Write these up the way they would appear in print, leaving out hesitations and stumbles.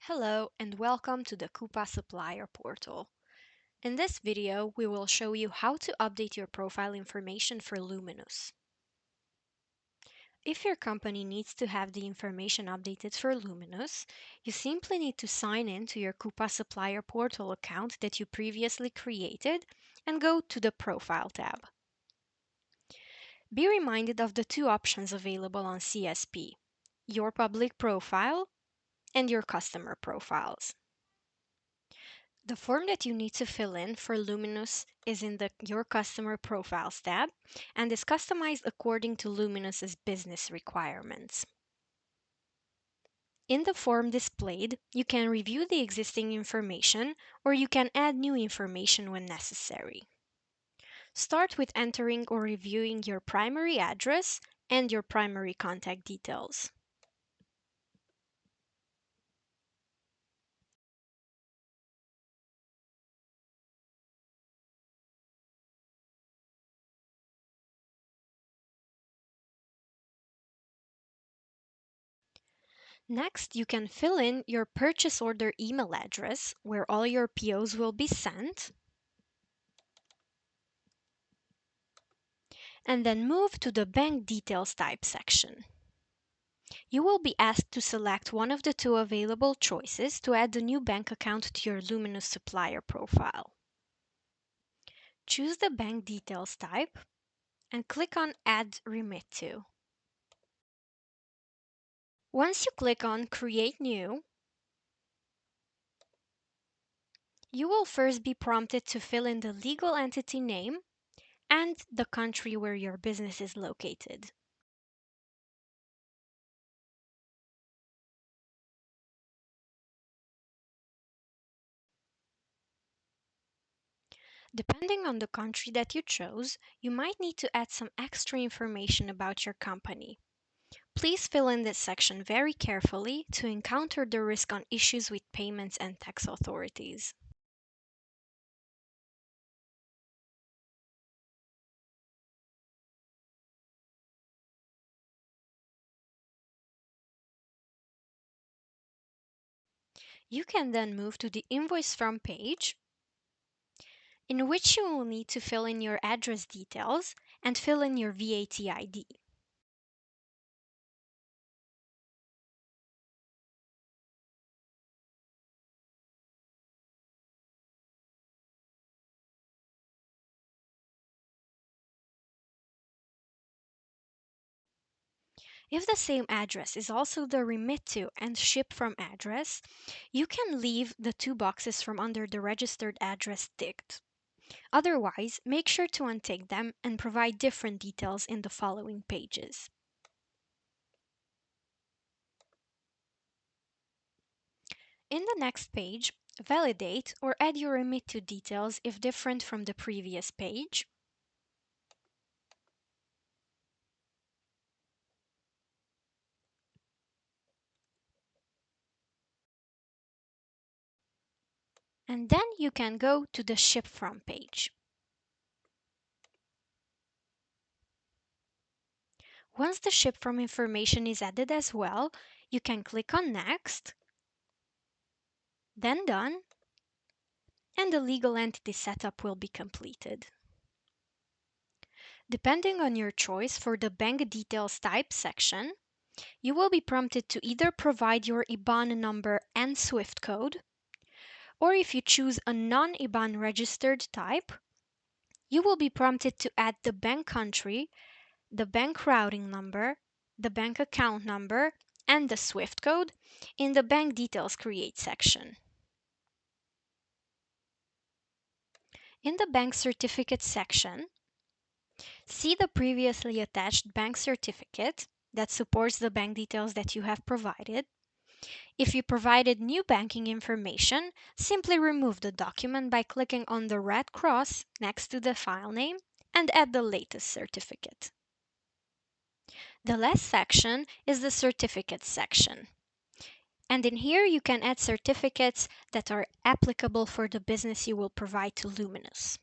Hello and welcome to the Coupa supplier portal. In this video, we will show you how to update your profile information for Luminous. If your company needs to have the information updated for Luminous, you simply need to sign in to your Coupa supplier portal account that you previously created and go to the Profile tab. Be reminded of the two options available on CSP, your public profile and your customer profiles. The form that you need to fill in for Luminous is in the Your Customer Profiles tab and is customized according to Luminous's business requirements. In the form displayed, you can review the existing information or you can add new information when necessary. Start with entering or reviewing your primary address and your primary contact details. Next, you can fill in your purchase order email address where all your POs will be sent, and then move to the Bank Details Type section. You will be asked to select one of the two available choices to add the new bank account to your Luminous supplier profile. Choose the bank details type and click on Add Remit to. Once you click on Create New, you will first be prompted to fill in the legal entity name and the country where your business is located. Depending on the country that you chose, you might need to add some extra information about your company. Please fill in this section very carefully to encounter the risk on issues with payments and tax authorities. You can then move to the Invoice From page, in which you will need to fill in your address details and fill in your VAT ID. If the same address is also the remit to and ship from address, you can leave the two boxes from under the registered address ticked. Otherwise, make sure to untick them and provide different details in the following pages. In the next page, validate or add your remit to details if different from the previous page. And then you can go to the Ship From page. Once the Ship From information is added as well, you can click on Next, then Done, and the legal entity setup will be completed. Depending on your choice for the Bank Details Type section, you will be prompted to either provide your IBAN number and SWIFT code, or if you choose a non-IBAN registered type, you will be prompted to add the bank country, the bank routing number, the bank account number, and the SWIFT code in the Bank Details Create section. In the Bank Certificate section, see the previously attached bank certificate that supports the bank details that you have provided. If you provided new banking information, simply remove the document by clicking on the red cross next to the file name and add the latest certificate. The last section is the certificates section. And in here you can add certificates that are applicable for the business you will provide to Luminous.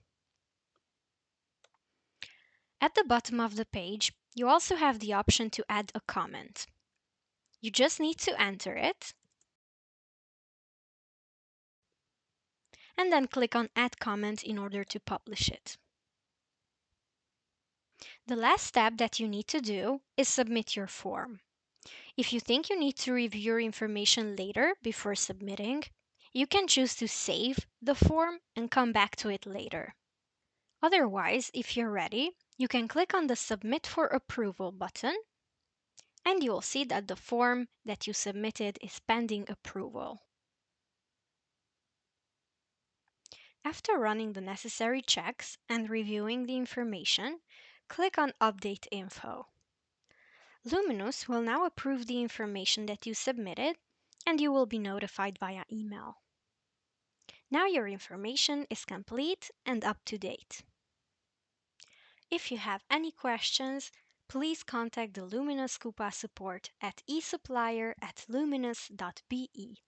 At the bottom of the page, you also have the option to add a comment. You just need to enter it and then click on Add Comment in order to publish it. The last step that you need to do is submit your form. If you think you need to review your information later before submitting, you can choose to save the form and come back to it later. Otherwise, if you're ready, you can click on the Submit for Approval button, and you'll see that the form that you submitted is pending approval. After running the necessary checks and reviewing the information, click on Update Info. Luminous will now approve the information that you submitted, and you will be notified via email. Now your information is complete and up to date. If you have any questions, please contact the Luminous Coupa support at esupplier@luminous.be.